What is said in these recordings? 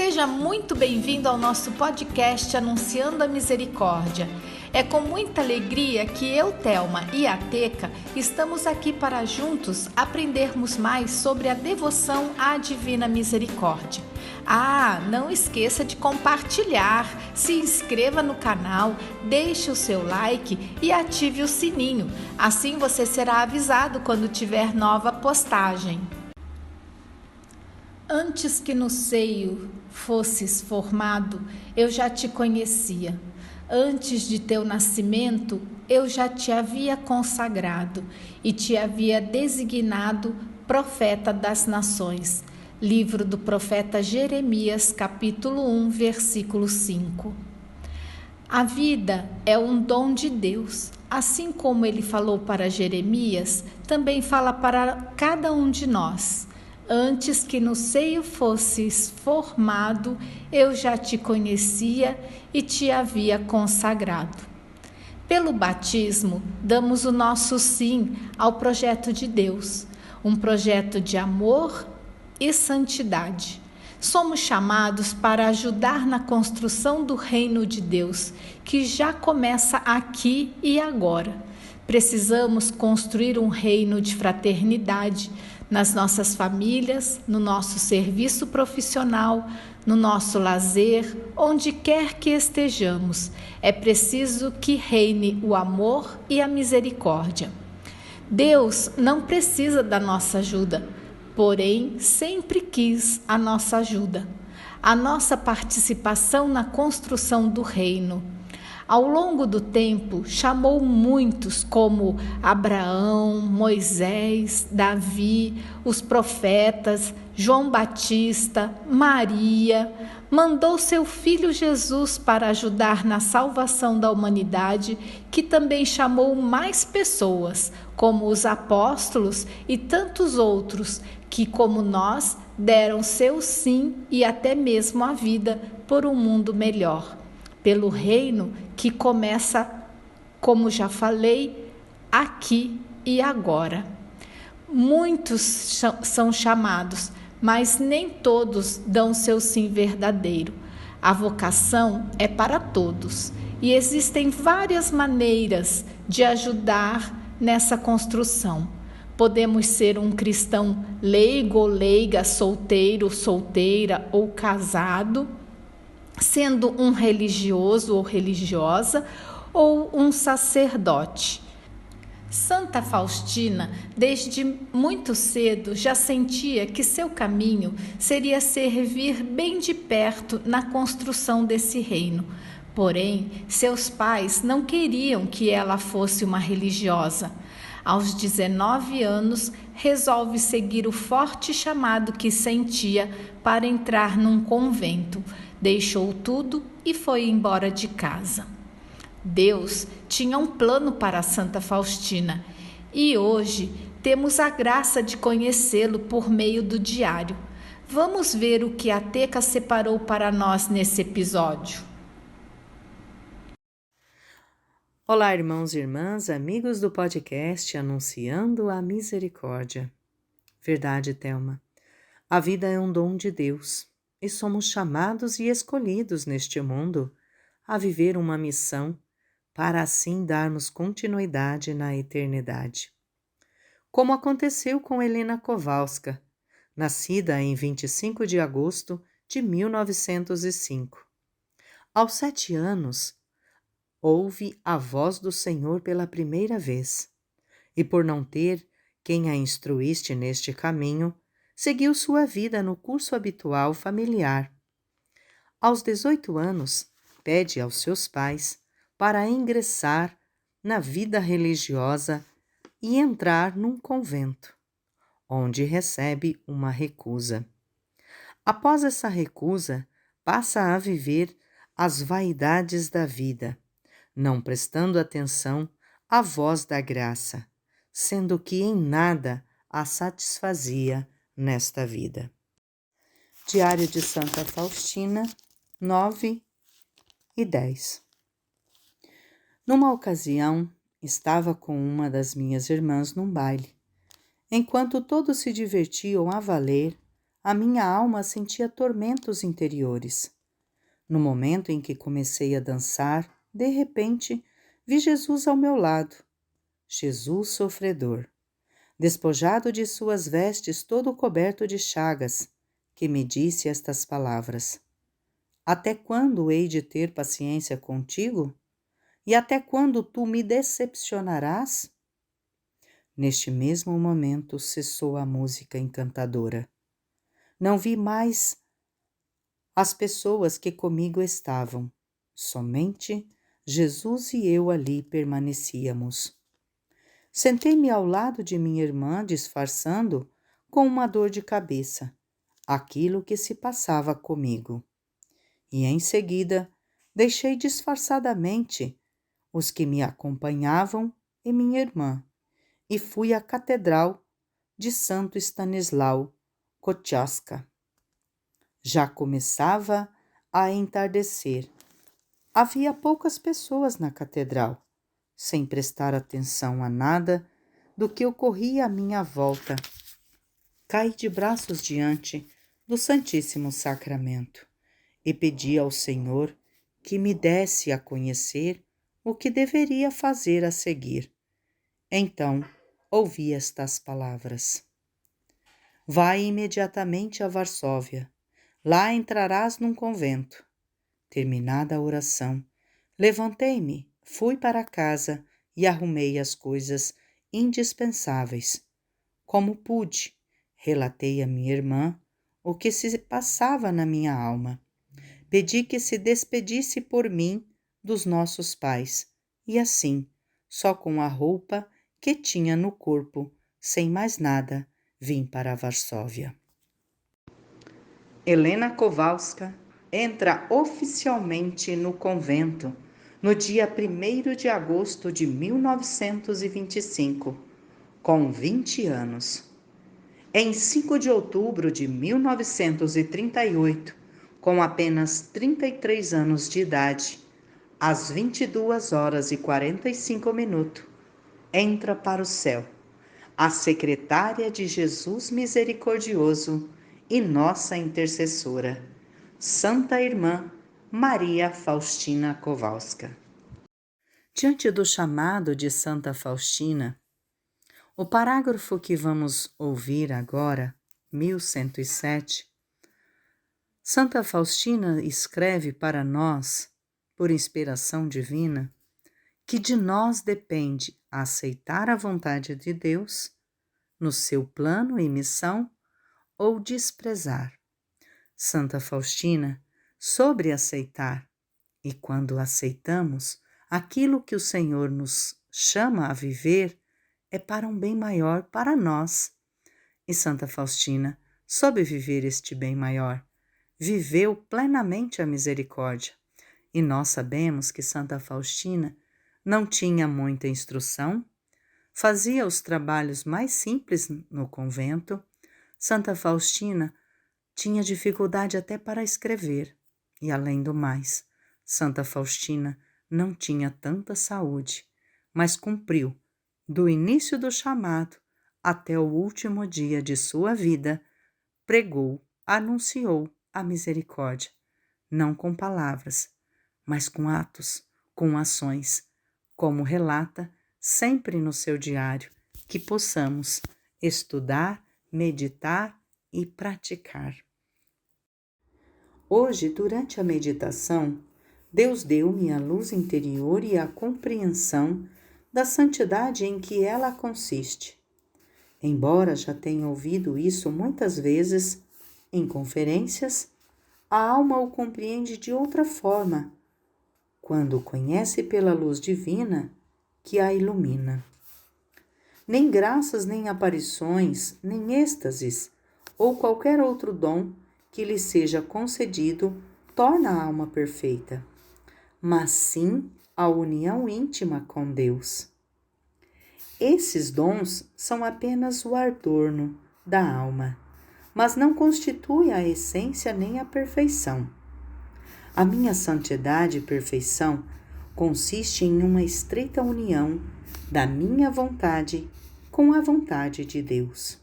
Seja muito bem-vindo ao nosso podcast Anunciando a Misericórdia. É com muita alegria que eu, Thelma e a Teca estamos aqui para juntos aprendermos mais sobre a devoção à Divina Misericórdia. Não esqueça de compartilhar, se inscreva no canal, deixe o seu like e ative o sininho. Assim você será avisado quando tiver nova postagem. Antes que no seio fosses formado, eu já te conhecia. Antes de teu nascimento, eu já te havia consagrado e te havia designado profeta das nações. Livro do profeta Jeremias, capítulo 1, versículo 5. A vida é um dom de Deus. Assim como ele falou para Jeremias, também fala para cada um de nós. Antes que no seio fosses formado, eu já te conhecia e te havia consagrado. Pelo batismo, damos o nosso sim ao projeto de Deus, um projeto de amor e santidade. Somos chamados para ajudar na construção do reino de Deus, que já começa aqui e agora. Precisamos construir um reino de fraternidade nas nossas famílias, no nosso serviço profissional, no nosso lazer, onde quer que estejamos. É preciso que reine o amor e a misericórdia. Deus não precisa da nossa ajuda, porém sempre quis a nossa ajuda, a nossa participação na construção do reino. Ao longo do tempo, chamou muitos como Abraão, Moisés, Davi, os profetas, João Batista, Maria. Mandou seu filho Jesus para ajudar na salvação da humanidade, que também chamou mais pessoas, como os apóstolos e tantos outros, que, como nós, deram seu sim e até mesmo a vida por um mundo melhor. Pelo reino que começa, como já falei, aqui e agora. Muitos são chamados, mas nem todos dão seu sim verdadeiro. A vocação é para todos e existem várias maneiras de ajudar nessa construção. Podemos ser um cristão leigo ou leiga, solteiro, solteira ou casado, sendo um religioso ou religiosa ou um sacerdote. Santa Faustina, desde muito cedo, já sentia que seu caminho seria servir bem de perto na construção desse reino. Porém, seus pais não queriam que ela fosse uma religiosa. Aos 19 anos, resolve seguir o forte chamado que sentia para entrar num convento. Deixou tudo e foi embora de casa. Deus tinha um plano para Santa Faustina e hoje temos a graça de conhecê-lo por meio do diário. Vamos ver o que a Teca separou para nós nesse episódio. Olá, irmãos e irmãs, amigos do podcast Anunciando a Misericórdia. Verdade, Thelma. A vida é um dom de Deus e somos chamados e escolhidos neste mundo a viver uma missão para assim darmos continuidade na eternidade. Como aconteceu com Helena Kowalska, nascida em 25 de agosto de 1905. Aos 7 anos, ouve a voz do Senhor pela primeira vez, e por não ter quem a instruísse neste caminho, seguiu sua vida no curso habitual familiar. Aos 18 anos, pede aos seus pais para ingressar na vida religiosa e entrar num convento, onde recebe uma recusa. Após essa recusa, passa a viver as vaidades da vida, não prestando atenção à voz da graça, sendo que em nada a satisfazia nesta vida. Diário de Santa Faustina, 9 e 10. Numa ocasião, estava com uma das minhas irmãs num baile. Enquanto todos se divertiam a valer, a minha alma sentia tormentos interiores. No momento em que comecei a dançar, de repente, vi Jesus ao meu lado. Jesus sofredor, despojado de suas vestes, todo coberto de chagas, que me disse estas palavras: Até quando hei de ter paciência contigo? E até quando tu me decepcionarás? Neste mesmo momento cessou a música encantadora. Não vi mais as pessoas que comigo estavam. Somente Jesus e eu ali permanecíamos. Sentei-me ao lado de minha irmã, disfarçando, com uma dor de cabeça, aquilo que se passava comigo. E em seguida, deixei disfarçadamente os que me acompanhavam e minha irmã, e fui à Catedral de Santo Stanislau Kosciuszko. Já começava a entardecer. Havia poucas pessoas na catedral, sem prestar atenção a nada do que ocorria à minha volta. Caí de braços diante do Santíssimo Sacramento e pedi ao Senhor que me desse a conhecer o que deveria fazer a seguir. Então, ouvi estas palavras: Vai imediatamente a Varsóvia. Lá entrarás num convento. Terminada a oração, levantei-me, fui para casa e arrumei as coisas indispensáveis. Como pude, relatei a minha irmã o que se passava na minha alma. Pedi que se despedisse por mim dos nossos pais, e assim, só com a roupa que tinha no corpo, sem mais nada, vim para Varsóvia. Helena Kowalska entra oficialmente no convento no dia 1º de agosto de 1925, com 20 anos. Em 5 de outubro de 1938, com apenas 33 anos de idade, às 22h45, entra para o céu a secretária de Jesus Misericordioso e nossa intercessora, Santa Irmã Maria Faustina Kowalska. Diante do chamado de Santa Faustina, o parágrafo que vamos ouvir agora, 1107, Santa Faustina escreve para nós, por inspiração divina, que de nós depende aceitar a vontade de Deus no seu plano e missão ou desprezar. Santa Faustina, sobre aceitar, e quando aceitamos, aquilo que o Senhor nos chama a viver é para um bem maior para nós. E Santa Faustina, soube viver este bem maior, viveu plenamente a misericórdia. E nós sabemos que Santa Faustina não tinha muita instrução, fazia os trabalhos mais simples no convento. Santa Faustina tinha dificuldade até para escrever, e além do mais, Santa Faustina não tinha tanta saúde, mas cumpriu, do início do chamado até o último dia de sua vida, pregou, anunciou a misericórdia, não com palavras, mas com atos, com ações, como relata sempre no seu diário, que possamos estudar, meditar e praticar. Hoje, durante a meditação, Deus deu-me a luz interior e a compreensão da santidade em que ela consiste. Embora já tenha ouvido isso muitas vezes em conferências, a alma o compreende de outra forma, quando o conhece pela luz divina que a ilumina. Nem graças, nem aparições, nem êxtases, ou qualquer outro dom que lhe seja concedido torna a alma perfeita, mas sim a união íntima com Deus. Esses dons são apenas o adorno da alma, mas não constituem a essência nem a perfeição. A minha santidade e perfeição consiste em uma estreita união da minha vontade com a vontade de Deus.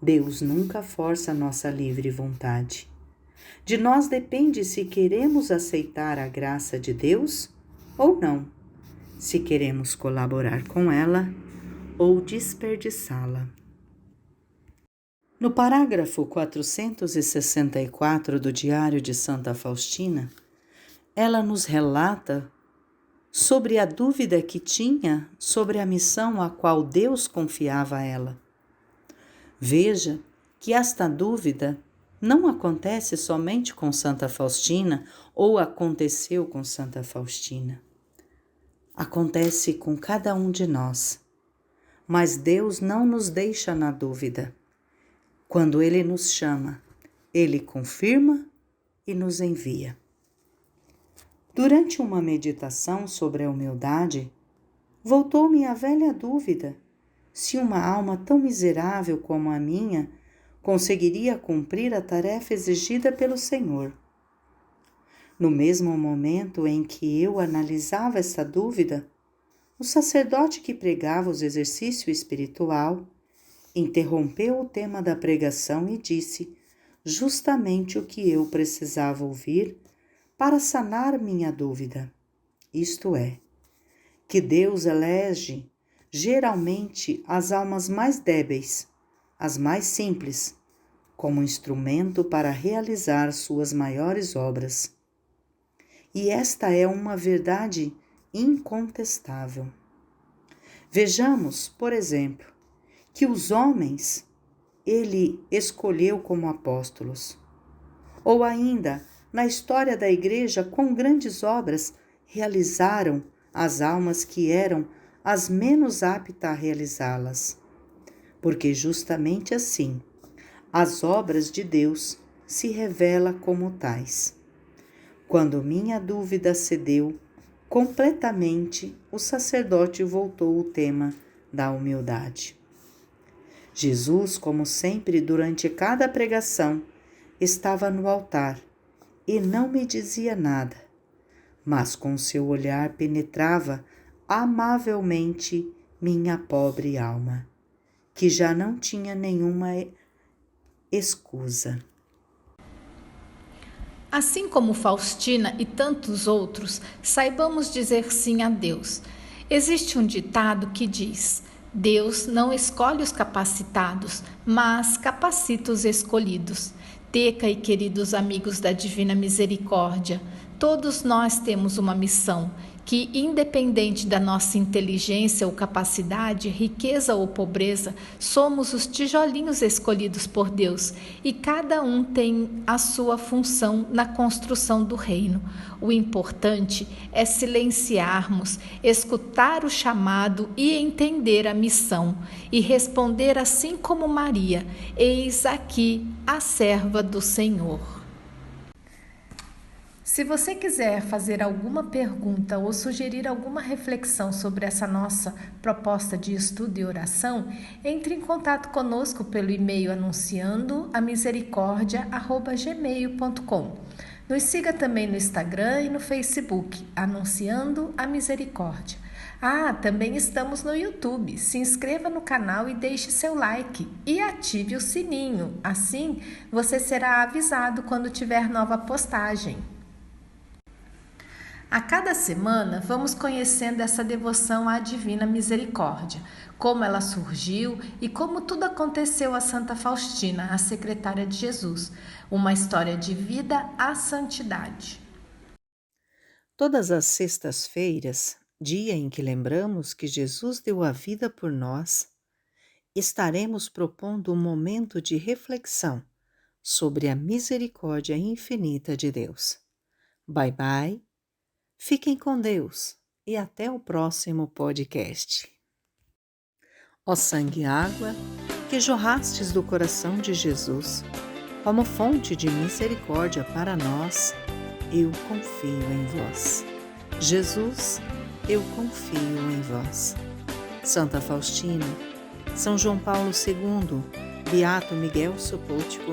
Deus nunca força nossa livre vontade. De nós depende se queremos aceitar a graça de Deus ou não, se queremos colaborar com ela ou desperdiçá-la. No parágrafo 464 do Diário de Santa Faustina, ela nos relata sobre a dúvida que tinha sobre a missão a qual Deus confiava a ela. Veja que esta dúvida não acontece somente com Santa Faustina ou aconteceu com Santa Faustina. Acontece com cada um de nós. Mas Deus não nos deixa na dúvida. Quando Ele nos chama, Ele confirma e nos envia. Durante uma meditação sobre a humildade, voltou-me a velha dúvida se uma alma tão miserável como a minha conseguiria cumprir a tarefa exigida pelo Senhor. No mesmo momento em que eu analisava essa dúvida, o sacerdote que pregava os exercícios espiritual interrompeu o tema da pregação e disse justamente o que eu precisava ouvir para sanar minha dúvida. Isto é, que Deus elege geralmente as almas mais débeis, as mais simples, como instrumento para realizar suas maiores obras. E esta é uma verdade incontestável. Vejamos, por exemplo, que os homens Ele escolheu como apóstolos. Ou ainda, na história da Igreja, quão grandes obras realizaram as almas que eram as menos aptas a realizá-las. Porque justamente assim, as obras de Deus se revelam como tais. Quando minha dúvida cedeu completamente, o sacerdote voltou ao tema da humildade. Jesus, como sempre, durante cada pregação, estava no altar e não me dizia nada, mas com seu olhar penetrava amavelmente minha pobre alma, que já não tinha nenhuma escusa. Assim como Faustina e tantos outros, saibamos dizer sim a Deus. Existe um ditado que diz: Deus não escolhe os capacitados, mas capacita os escolhidos. Teca e queridos amigos da Divina Misericórdia, todos nós temos uma missão que, independente da nossa inteligência ou capacidade, riqueza ou pobreza, somos os tijolinhos escolhidos por Deus e cada um tem a sua função na construção do reino. O importante é silenciarmos, escutar o chamado e entender a missão e responder assim como Maria: eis aqui a serva do Senhor. Se você quiser fazer alguma pergunta ou sugerir alguma reflexão sobre essa nossa proposta de estudo e oração, entre em contato conosco pelo e-mail anunciandoamisericordia@gmail.com. Nos siga também no Instagram e no Facebook, Anunciando a Misericórdia. Também estamos no YouTube. Se inscreva no canal e deixe seu like e ative o sininho. Assim, você será avisado quando tiver nova postagem. A cada semana, vamos conhecendo essa devoção à Divina Misericórdia, como ela surgiu e como tudo aconteceu a Santa Faustina, a secretária de Jesus, uma história de vida à santidade. Todas as sextas-feiras, dia em que lembramos que Jesus deu a vida por nós, estaremos propondo um momento de reflexão sobre a misericórdia infinita de Deus. Bye bye. Fiquem com Deus e até o próximo podcast. Ó sangue e água, que jorrastes do coração de Jesus, como fonte de misericórdia para nós, eu confio em vós. Jesus, eu confio em vós. Santa Faustina, São João Paulo II, Beato Miguel Sopótico,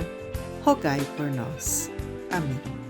rogai por nós. Amém.